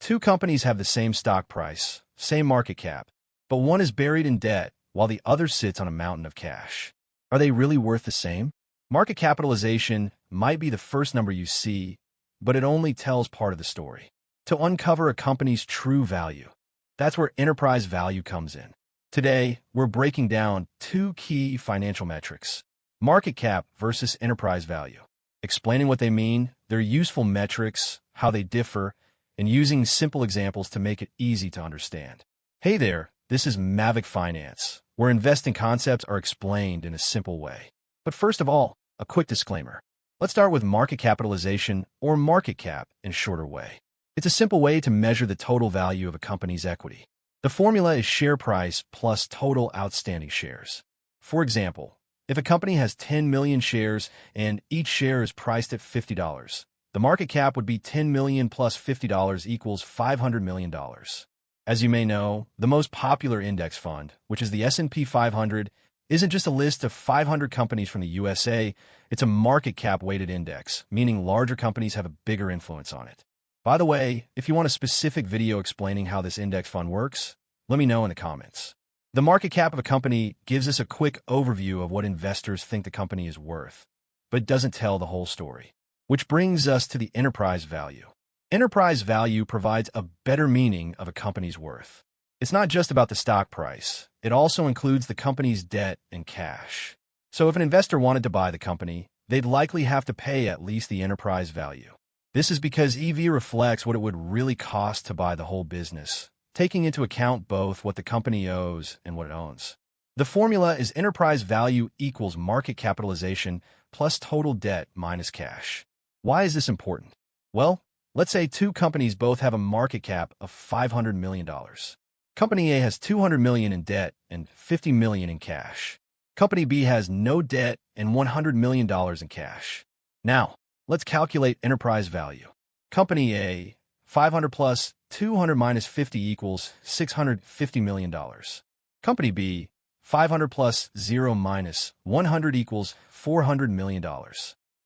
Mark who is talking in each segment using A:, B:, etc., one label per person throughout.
A: Two companies have the same stock price, same market cap, but one is buried in debt while the other sits on a mountain of cash. Are they really worth the same? Market capitalization might be the first number you see, but it only tells part of the story. To uncover a company's true value, that's where enterprise value comes in. Today, we're breaking down two key financial metrics: market cap versus enterprise value, explaining what they mean, their useful metrics, how they differ, and using simple examples to make it easy to understand. Hey there, this is Mavic Finance, where investing concepts are explained in a simple way. But first of all, a quick disclaimer. Let's start with market capitalization, or market cap in a shorter way. It's a simple way to measure the total value of a company's equity. The formula is share price plus total outstanding shares. For example, if a company has 10 million shares and each share is priced at $50, the market cap would be 10 million plus $50 equals $500 million. As you may know, the most popular index fund, which is the S&P 500, isn't just a list of 500 companies from the USA, it's a market cap weighted index, meaning larger companies have a bigger influence on it. By the way, if you want a specific video explaining how this index fund works, let me know in the comments. The market cap of a company gives us a quick overview of what investors think the company is worth, but doesn't tell the whole story. Which brings us to the enterprise value. Enterprise value provides a better meaning of a company's worth. It's not just about the stock price. It also includes the company's debt and cash. So if an investor wanted to buy the company, they'd likely have to pay at least the enterprise value. This is because EV reflects what it would really cost to buy the whole business, taking into account both what the company owes and what it owns. The formula is enterprise value equals market capitalization plus total debt minus cash. Why is this important? Well, let's say two companies both have a market cap of $500 million. Company A has $200 million in debt and $50 million in cash. Company B has no debt and $100 million in cash. Now, let's calculate enterprise value. Company A, 500 plus 200 minus 50 equals $650 million. Company B, 500 plus 0 minus 100 equals $400 million.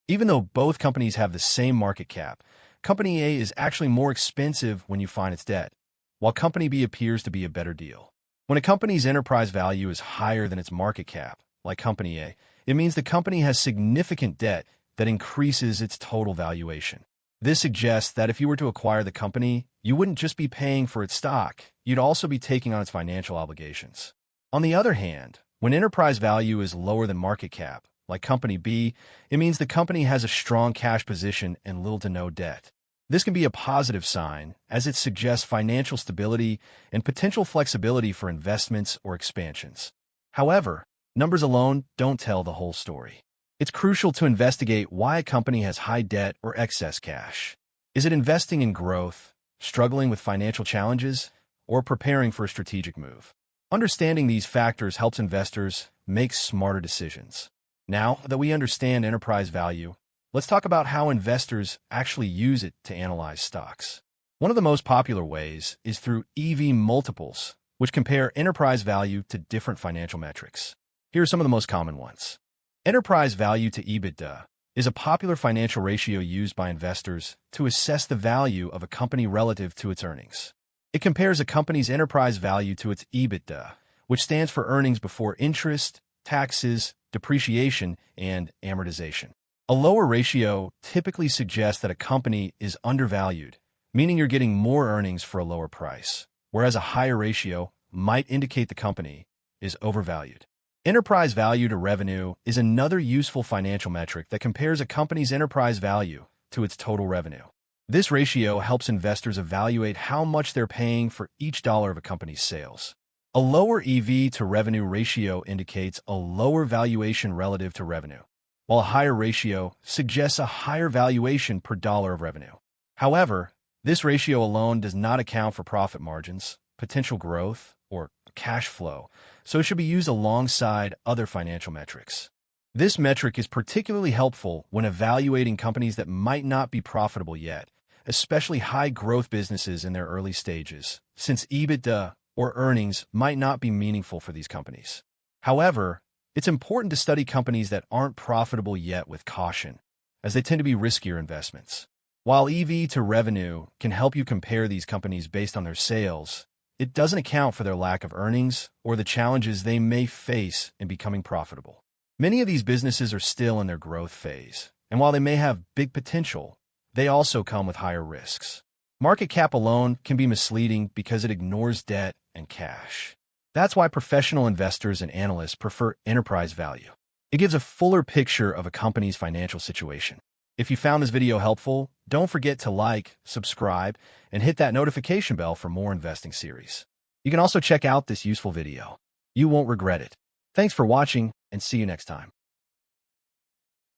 A: Even though both companies have the same market cap, Company A is actually more expensive when you find its debt, while Company B appears to be a better deal. When a company's enterprise value is higher than its market cap, like Company A, it means the company has significant debt that increases its total valuation. This suggests that if you were to acquire the company, you wouldn't just be paying for its stock, you'd also be taking on its financial obligations. On the other hand, when enterprise value is lower than market cap, like Company B, it means the company has a strong cash position and little to no debt. This can be a positive sign, as it suggests financial stability and potential flexibility for investments or expansions. However, numbers alone don't tell the whole story. It's crucial to investigate why a company has high debt or excess cash. Is it investing in growth, struggling with financial challenges, or preparing for a strategic move? Understanding these factors helps investors make smarter decisions. Now that we understand enterprise value, let's talk about how investors actually use it to analyze stocks. One of the most popular ways is through EV multiples, which compare enterprise value to different financial metrics. Here are some of the most common ones. Enterprise value to EBITDA is a popular financial ratio used by investors to assess the value of a company relative to its earnings. It compares a company's enterprise value to its EBITDA, which stands for earnings before interest, taxes, depreciation, and amortization. A lower ratio typically suggests that a company is undervalued, meaning you're getting more earnings for a lower price, whereas a higher ratio might indicate the company is overvalued. Enterprise value to revenue is another useful financial metric that compares a company's enterprise value to its total revenue. This ratio helps investors evaluate how much they're paying for each dollar of a company's sales. A lower EV to revenue ratio indicates a lower valuation relative to revenue, while a higher ratio suggests a higher valuation per dollar of revenue. However, this ratio alone does not account for profit margins, potential growth, or cash flow, so it should be used alongside other financial metrics. This metric is particularly helpful when evaluating companies that might not be profitable yet, especially high-growth businesses in their early stages, since EBITDA or earnings might not be meaningful for these companies. However, it's important to study companies that aren't profitable yet with caution, as they tend to be riskier investments. While EV to revenue can help you compare these companies based on their sales, it doesn't account for their lack of earnings or the challenges they may face in becoming profitable. Many of these businesses are still in their growth phase, and while they may have big potential, they also come with higher risks. Market cap alone can be misleading because it ignores debt and cash. That's why professional investors and analysts prefer enterprise value. It gives a fuller picture of a company's financial situation. If you found this video helpful, don't forget to like, subscribe, and hit that notification bell for more investing series. You can also check out this useful video. You won't regret it. Thanks for watching, and see you next time.